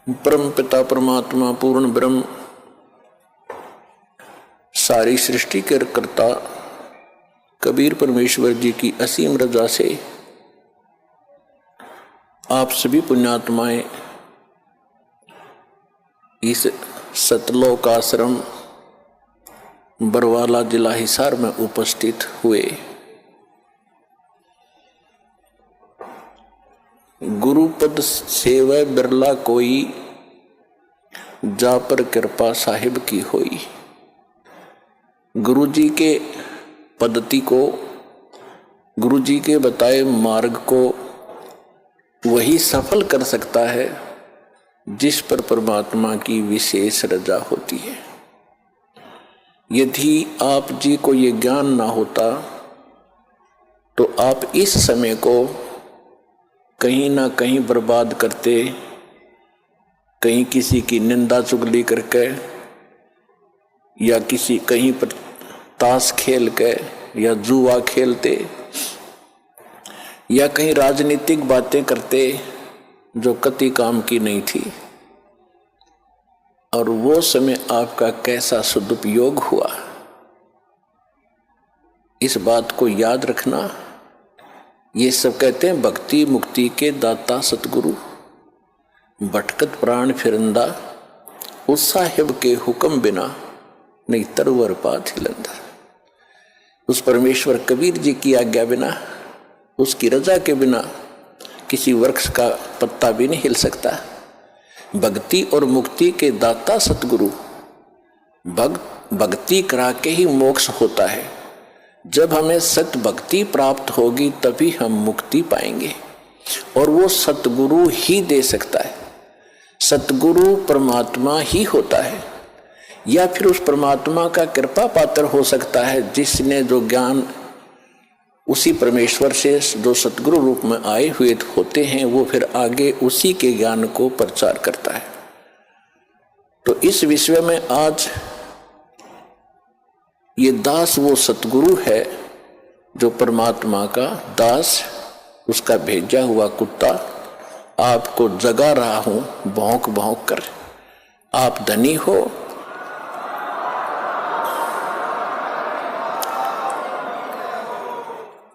परम पिता परमात्मा पूर्ण ब्रह्म सारी सृष्टि के कर्ता कबीर परमेश्वर जी की असीम रजा से आप सभी पुण्यात्माएं इस सतलोक आश्रम बरवाला जिला हिसार में उपस्थित हुए। गुरुपद सेवै बिरला कोई, जा पर कृपा साहिब की होई। गुरु जी के पद्धति को, गुरु जी के बताए मार्ग को वही सफल कर सकता है जिस पर परमात्मा की विशेष रजा होती है। यदि आप जी को ये ज्ञान ना होता तो आप इस समय को कहीं ना कहीं बर्बाद करते, कहीं किसी की निंदा चुगली करके या किसी कहीं पर ताश खेल के या जुआ खेलते या कहीं राजनीतिक बातें करते जो कति काम की नहीं थी। और वो समय आपका कैसा सदुपयोग हुआ, इस बात को याद रखना। ये सब कहते हैं भक्ति मुक्ति के दाता सतगुरु, भटकत प्राण फिरंदा, उस साहिब के हुक्म बिना नहीं तरवर पात हिलंदा। उस परमेश्वर कबीर जी की आज्ञा बिना, उसकी रजा के बिना किसी वृक्ष का पत्ता भी नहीं हिल सकता। भक्ति और मुक्ति के दाता सतगुरु, भक्ति करा के ही मोक्ष होता है। जब हमें सत भक्ति प्राप्त होगी तभी हम मुक्ति पाएंगे और वो सतगुरु ही दे सकता है। सतगुरु परमात्मा ही होता है या फिर उस परमात्मा का कृपा पात्र हो सकता है जिसने जो ज्ञान उसी परमेश्वर से जो सतगुरु रूप में आए हुए होते हैं वो फिर आगे उसी के ज्ञान को प्रचार करता है। तो इस विषय में आज ये दास वो सतगुरु है जो परमात्मा का दास, उसका भेजा हुआ कुत्ता आपको जगा रहा हूं भौंक भौंक कर। आप धनी हो,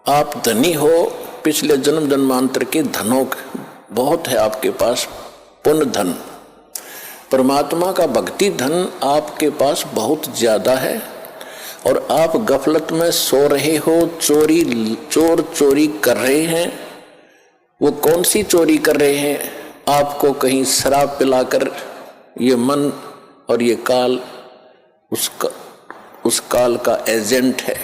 आप धनी हो, पिछले जन्म जन्मांतर के धनों बहुत है आपके पास, पुण्य धन। परमात्मा का भक्ति धन आपके पास बहुत ज्यादा है और आप गफलत में सो रहे हो, चोर चोरी कर रहे हैं। वो कौन सी चोरी कर रहे हैं? आपको कहीं शराब पिलाकर ये मन और ये काल उस काल का एजेंट है।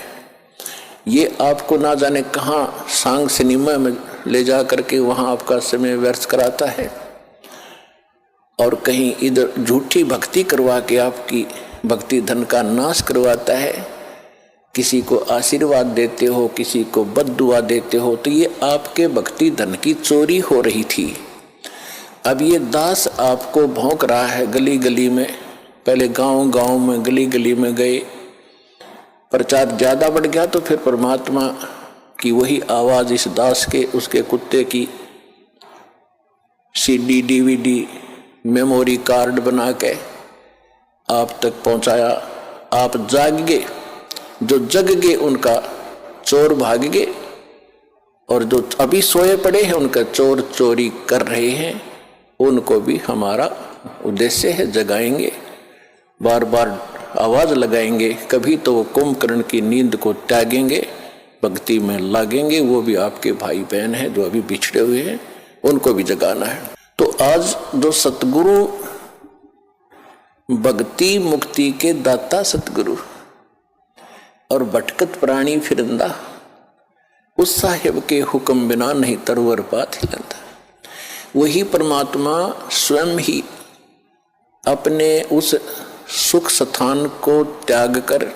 ये आपको ना जाने कहाँ सांग सिनेमा में ले जा करके वहाँ आपका समय व्यर्थ कराता है और कहीं इधर झूठी भक्ति करवा के आपकी भक्ति धन का नाश करवाता है। किसी को आशीर्वाद देते हो, किसी को बद्दुआ देते हो, तो ये आपके भक्ति धन की चोरी हो रही थी। अब ये दास आपको भौंक रहा है गली गली में। पहले गांव गांव में गली गली में गए, प्रचार ज्यादा बढ़ गया तो फिर परमात्मा की वही आवाज इस दास के, उसके कुत्ते की सीडी डीवीडी मेमोरी कार्ड बना के आप तक पहुंचाया। आप जाग गए, जो जग गए उनका चोर भाग गए और जो अभी सोए पड़े हैं उनका चोर चोरी कर रहे हैं, उनको भी हमारा उद्देश्य है जगाएंगे, बार बार आवाज लगाएंगे। कभी तो वो कुंभकर्ण की नींद को त्यागेंगे, भक्ति में लागेंगे। वो भी आपके भाई बहन हैं जो अभी बिछड़े हुए हैं, उनको भी जगाना है। तो आज जो सतगुरु, भक्ति मुक्ति के दाता सतगुरु और भटकत प्राणी फिरंदा, उस साहिब के हुक्म बिना नहीं तरवर पात हिलंदा। वही परमात्मा स्वयं ही अपने उस सुख स्थान को त्याग कर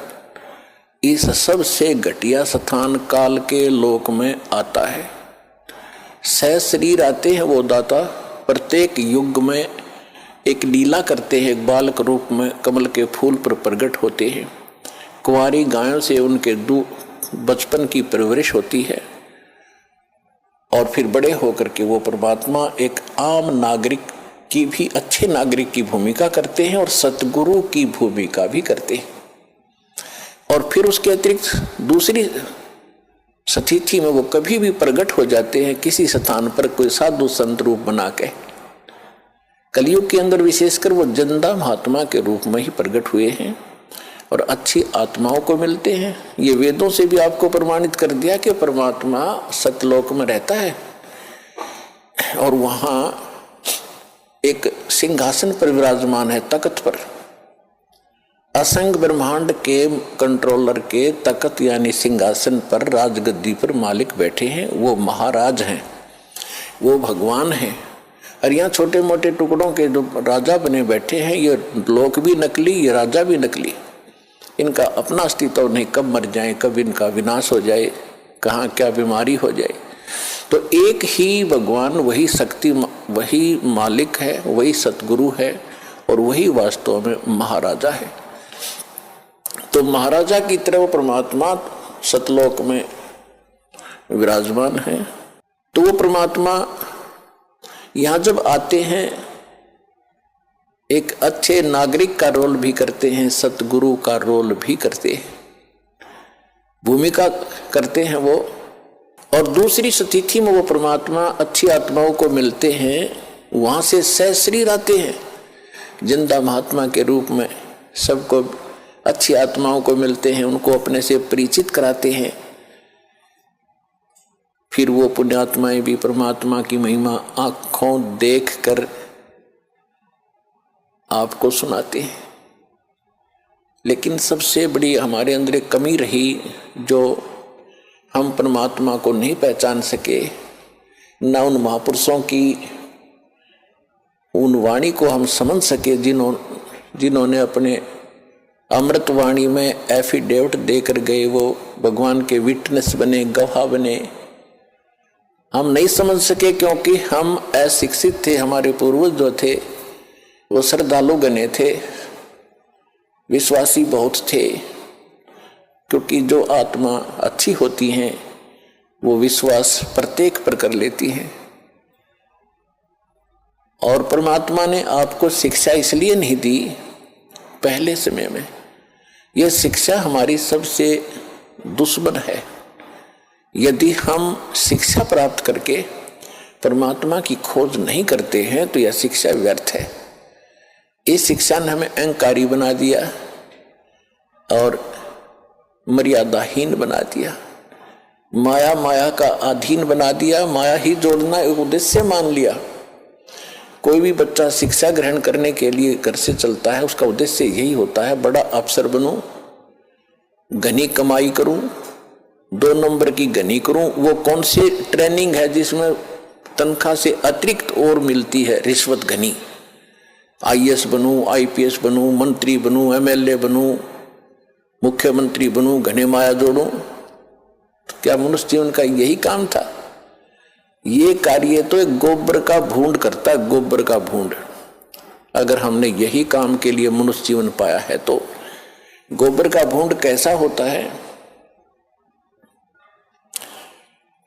इस सबसे घटिया स्थान काल के लोक में आता है। सह शरीर आते हैं वो दाता, प्रत्येक युग में एक लीला करते हैं, एक बालक रूप में कमल के फूल पर प्रकट होते हैं। कुंवारी गायों से उनके बचपन की परवरिश होती है और फिर बड़े होकर के वो परमात्मा एक आम नागरिक की भी, अच्छे नागरिक की भूमिका करते हैं और सतगुरु की भूमिका भी करते हैं। और फिर उसके अतिरिक्त दूसरी स्थिति में वो कभी भी प्रकट हो जाते हैं किसी स्थान पर कोई साधु संत रूप बना के। कलयुग के अंदर विशेषकर वो जिंदा महात्मा के रूप में ही प्रकट हुए हैं और अच्छी आत्माओं को मिलते हैं। ये वेदों से भी आपको प्रमाणित कर दिया कि परमात्मा सतलोक में रहता है और वहां एक सिंहासन पर विराजमान है, तख्त पर। असंख्य ब्रह्मांड के कंट्रोलर के तख्त यानी सिंहासन पर, राजगद्दी पर मालिक बैठे हैं। वो महाराज हैं, वो भगवान हैं। और यहाँ छोटे मोटे टुकड़ों के जो राजा बने बैठे हैं, ये लोक भी नकली, ये राजा भी नकली। इनका अपना अस्तित्व नहीं, कब मर जाए, कब इनका विनाश हो जाए, कहाँ क्या बीमारी हो जाए। तो एक ही भगवान, वही शक्ति, वही मालिक है, वही सतगुरु है और वही वास्तव में महाराजा है। तो महाराजा की तरह वो परमात्मा सतलोक में विराजमान है। तो वो परमात्मा यहाँ जब आते हैं एक अच्छे नागरिक का रोल भी करते हैं, सतगुरु का रोल भी करते हैं, भूमिका करते हैं वो। और दूसरी स्थिति में वो परमात्मा अच्छी आत्माओं को मिलते हैं, वहां से सहशरीर आते हैं जिंदा महात्मा के रूप में। सबको अच्छी आत्माओं को मिलते हैं, उनको अपने से परिचित कराते हैं। फिर वो पुण्यात्माएं भी परमात्मा की महिमा आंखों देखकर आपको सुनाते हैं। लेकिन सबसे बड़ी हमारे अंदर एक कमी रही, जो हम परमात्मा को नहीं पहचान सके, ना उन महापुरुषों की उन वाणी को हम समझ सके जिन्होंने अपने अमृत वाणी में एफिडेविट देकर गए, वो भगवान के विटनेस बने, गवाह बने। हम नहीं समझ सके क्योंकि हम अशिक्षित थे। हमारे पूर्वज जो थे वो श्रद्धालु गणे थे, विश्वासी बहुत थे, क्योंकि जो आत्मा अच्छी होती हैं वो विश्वास प्रत्येक पर कर लेती हैं। और परमात्मा ने आपको शिक्षा इसलिए नहीं दी पहले समय में, यह शिक्षा हमारी सबसे दुश्मन है। यदि हम शिक्षा प्राप्त करके परमात्मा की खोज नहीं करते हैं तो यह शिक्षा व्यर्थ है। इस शिक्षा ने हमें अहंकारी बना दिया और मर्यादाहीन बना दिया, माया का अधीन बना दिया, माया ही जोड़ना एक उद्देश्य मान लिया। कोई भी बच्चा शिक्षा ग्रहण करने के लिए घर से चलता है, उसका उद्देश्य यही होता है, बड़ा अफसर बनूं, घनी कमाई करूं, 2 नंबर की घनी करूं। वो कौन सी ट्रेनिंग है जिसमें तनख्वाह से अतिरिक्त और मिलती है, रिश्वत घनी। IAS बनूं, IPS बनूं, मंत्री बनूं, MLA बनूं, मुख्यमंत्री बनूं, घने माया जोड़ूं। तो क्या मनुष्य जीवन का यही काम था? ये कार्य तो एक गोबर का भूंड करता है, गोबर का भूंड। अगर हमने यही काम के लिए मनुष्य जीवन पाया है तो गोबर का भूंड कैसा होता है?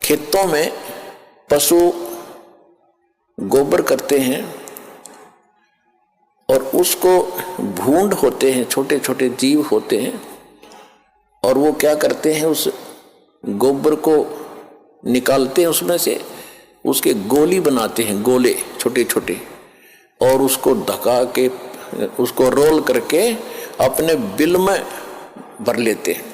खेतों में पशु गोबर करते हैं और उसको भूंड होते हैं, छोटे छोटे जीव होते हैं, और वो क्या करते हैं, उस गोबर को निकालते हैं, उसमें से उसके गोली बनाते हैं, गोले छोटे छोटे, और उसको धका के उसको रोल करके अपने बिल में भर लेते हैं।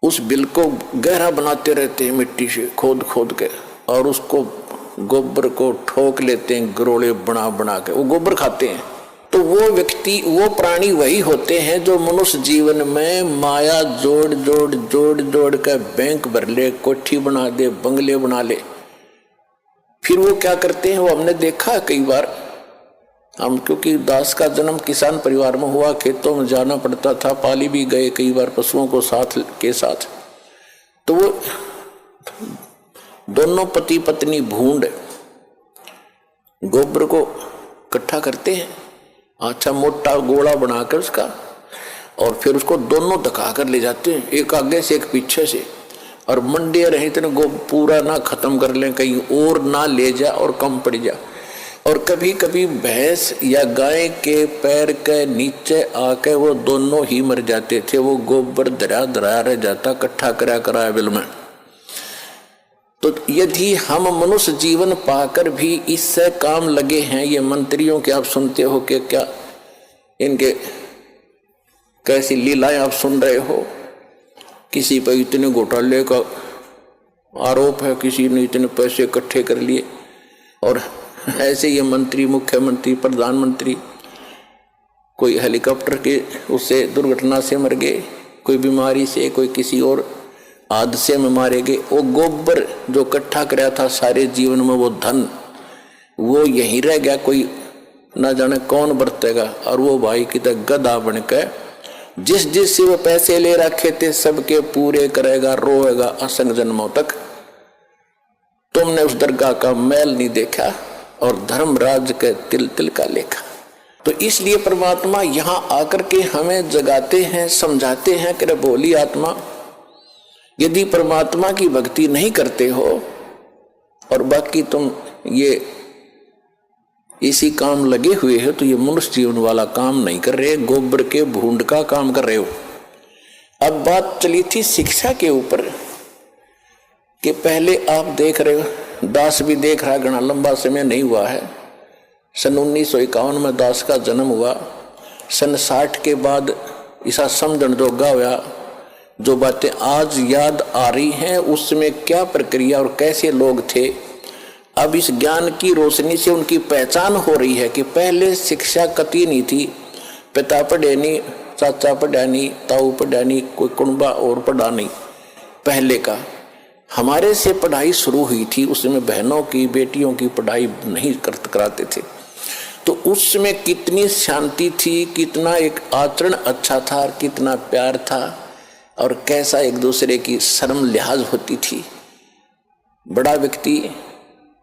उस बिल को गहरा बनाते रहते हैं मिट्टी से खोद खोद के, और उसको गोबर को ठोक लेते हैं गरोले बना बना के, वो गोबर खाते हैं। तो वो व्यक्ति, वो प्राणी वही होते हैं जो मनुष्य जीवन में माया जोड़ जोड़ जोड़ जोड़ कर बैंक भर ले, कोठी बना दे, बंगले बना ले। फिर वो क्या करते हैं, वो हमने देखा कई बार। हम क्योंकि दास का जन्म किसान परिवार में हुआ, खेतों में जाना पड़ता था, पाली भी गए कई बार पशुओं को साथ के साथ। तो वो दोनों पति पत्नी भूंड गोबर को इकट्ठा करते हैं, अच्छा मोटा गोला बनाकर उसका, और फिर उसको दोनों धका कर ले जाते हैं, एक आगे से एक पीछे से, और मंडे रहे इतने पूरा ना खत्म कर लें, कहीं और ना ले जा और कम पड़ जा। और कभी कभी भैंस या गाय के पैर के नीचे आके वो दोनों ही मर जाते थे। वो गोबर धरा धरा रह जाता, इकट्ठा करा करा बिल में। तो यदि हम मनुष्य जीवन पाकर भी इससे काम लगे हैं, ये मंत्रियों के आप सुनते हो कि क्या इनके कैसी लीलाएं आप सुन रहे हो, किसी पर इतने घोटाले का आरोप है, किसी ने इतने पैसे इकट्ठे कर लिए, और ऐसे ये मंत्री, मुख्यमंत्री, प्रधानमंत्री कोई हेलीकॉप्टर के उससे दुर्घटना से मर गए, कोई बीमारी से, कोई किसी और हादसे में मारे गए। वो गोबर जो इकट्ठा कराया था सारे जीवन में, वो धन वो यहीं रह गया, कोई ना जाने कौन बरतेगा। और वो भाई की तरह गधा बनकर जिस जिस से वो पैसे ले रखे थे सबके पूरे करेगा, रोएगा असंग जन्मों तक। तुमने उस दरगाह का मैल नहीं देखा और धर्मराज के तिल तिल का लेखा। तो इसलिए परमात्मा यहाँ आकर के हमें जगाते हैं, समझाते हैं कि रे भोली आत्मा, यदि परमात्मा की भक्ति नहीं करते हो और बाकी तुम ये इसी काम लगे हुए हो, तो ये मनुष्य जीवन वाला काम नहीं कर रहे, गोबर के भूंड का काम कर रहे हो। अब बात चली थी शिक्षा के ऊपर कि पहले आप देख रहे हो, दास भी देख रहा, घना लंबा समय नहीं हुआ है। सन 1951 में दास का जन्म हुआ। सन 60 के बाद ऐसा समझण जोगा हुआ, जो बातें आज याद आ रही हैं उसमें क्या प्रक्रिया और कैसे लोग थे। अब इस ज्ञान की रोशनी से उनकी पहचान हो रही है कि पहले शिक्षा कतई नहीं थी। पिता पढ़े नहीं, चाचा पढ़ा नहीं, ताऊ पढ़ा नहीं, कोई कुंबा और पढ़ा नहीं। पहले का हमारे से पढ़ाई शुरू हुई थी, उसमें बहनों की, बेटियों की पढ़ाई नहीं कराते थे। तो उसमें कितनी शांति थी, कितना एक आचरण अच्छा था, कितना प्यार था, और कैसा एक दूसरे की शर्म लिहाज होती थी। बड़ा व्यक्ति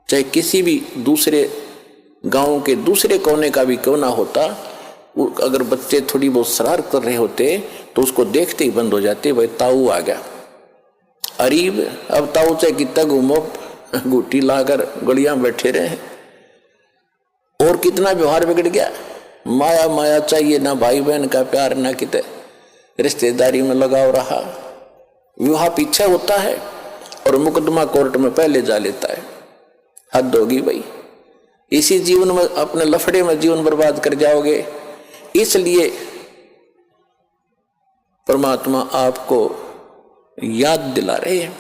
चाहे किसी भी दूसरे गांव के दूसरे कोने का भी क्यों ना होता, अगर बच्चे थोड़ी बहुत शरारत कर रहे होते तो उसको देखते ही बंद हो जाते, भाई ताऊ आ गया। अरीब अब ताऊ चाहे कितना घूमो, घूटी लाकर गलियां बैठे रहे, और कितना व्यवहार बिगड़ गया। माया माया चाहिए, ना भाई बहन का प्यार, ना कितने रिश्तेदारी में लगाव रहा। विवाह पीछे होता है और मुकदमा कोर्ट में पहले जा लेता है। हद होगी भाई, इसी जीवन में अपने लफड़े में जीवन बर्बाद कर जाओगे। इसलिए परमात्मा आपको याद दिला रहे हैं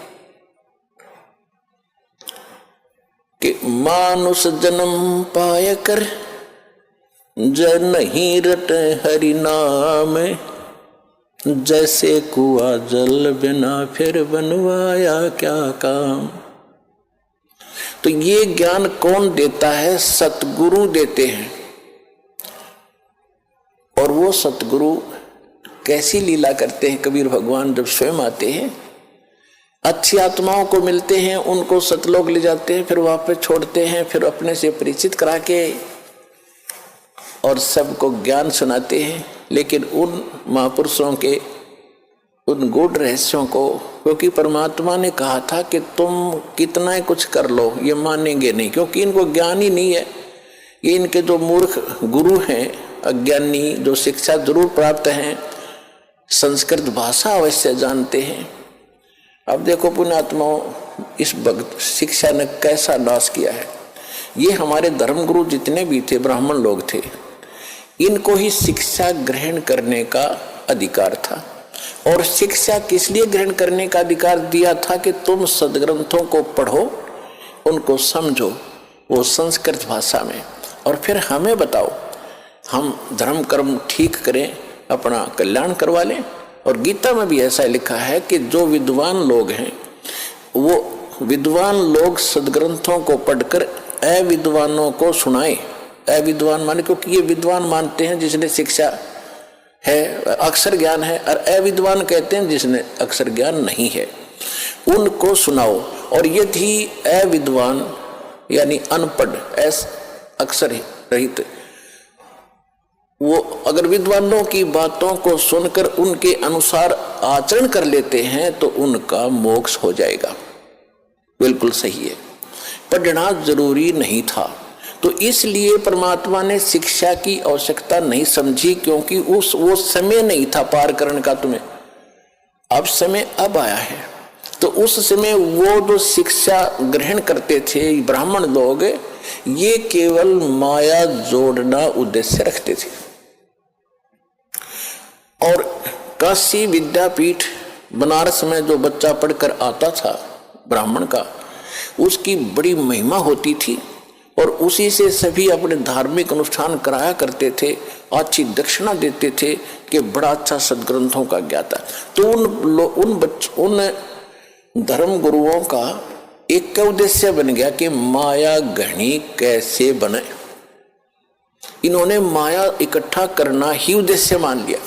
कि मानुष जन्म पाय कर जन नहीं रट हरि नाम, जैसे कुआ जल बिना फिर बनवाया क्या काम। तो ये ज्ञान कौन देता है? सतगुरु देते हैं। और वो सतगुरु कैसी लीला करते हैं? कबीर भगवान जब स्वयं आते हैं, अच्छी आत्माओं को मिलते हैं, उनको सतलोक ले जाते हैं, फिर वापस छोड़ते हैं, फिर अपने से परिचित करा के और सबको ज्ञान सुनाते हैं। लेकिन उन महापुरुषों के उन गूढ़ रहस्यों को, क्योंकि परमात्मा ने कहा था कि तुम कितना ही कुछ कर लो ये मानेंगे नहीं, क्योंकि इनको ज्ञान ही नहीं है। ये इनके जो मूर्ख गुरु हैं, अज्ञानी, जो शिक्षा जरूर प्राप्त हैं, संस्कृत भाषा अवश्य जानते हैं। अब देखो पुण्यात्माओं, इस भक्त शिक्षा ने कैसा नाश किया है। ये हमारे धर्मगुरु जितने भी थे, ब्राह्मण लोग थे, इनको ही शिक्षा ग्रहण करने का अधिकार था। और शिक्षा किस लिए ग्रहण करने का अधिकार दिया था? कि तुम सदग्रंथों को पढ़ो, उनको समझो, वो संस्कृत भाषा में, और फिर हमें बताओ, हम धर्म कर्म ठीक करें, अपना कल्याण करवा लें। और गीता में भी ऐसा लिखा है कि जो विद्वान लोग हैं, वो विद्वान लोग सदग्रंथों को पढ़कर अविद्वानों को सुनाएं। अविद्वान माने, क्योंकि ये विद्वान मानते हैं जिसने शिक्षा है, अक्षर ज्ञान है, और अविद्वान कहते हैं जिसने अक्षर ज्ञान नहीं है, उनको सुनाओ। और यदि अविद्वान यानी अनपढ़, अक्षर रहित, वो अगर विद्वानों की बातों को सुनकर उनके अनुसार आचरण कर लेते हैं तो उनका मोक्ष हो जाएगा। बिल्कुल सही है। पढ़ना जरूरी नहीं था, तो इसलिए परमात्मा ने शिक्षा की आवश्यकता नहीं समझी, क्योंकि वो समय नहीं था पार करने का तुम्हें। अब समय अब आया है। तो उस समय वो जो शिक्षा ग्रहण करते थे ब्राह्मण लोग, ये केवल माया जोड़ना उद्देश्य रखते थे। और काशी विद्यापीठ बनारस में जो बच्चा पढ़कर आता था ब्राह्मण का, उसकी बड़ी महिमा होती थी और उसी से सभी अपने धार्मिक अनुष्ठान कराया करते थे, अच्छी दक्षिणा देते थे कि बड़ा अच्छा सदग्रंथों का ज्ञाता। तो उन धर्म गुरुओं का एक का उद्देश्य बन गया कि माया घनी कैसे बने। इन्होंने माया इकट्ठा करना ही उद्देश्य मान लिया।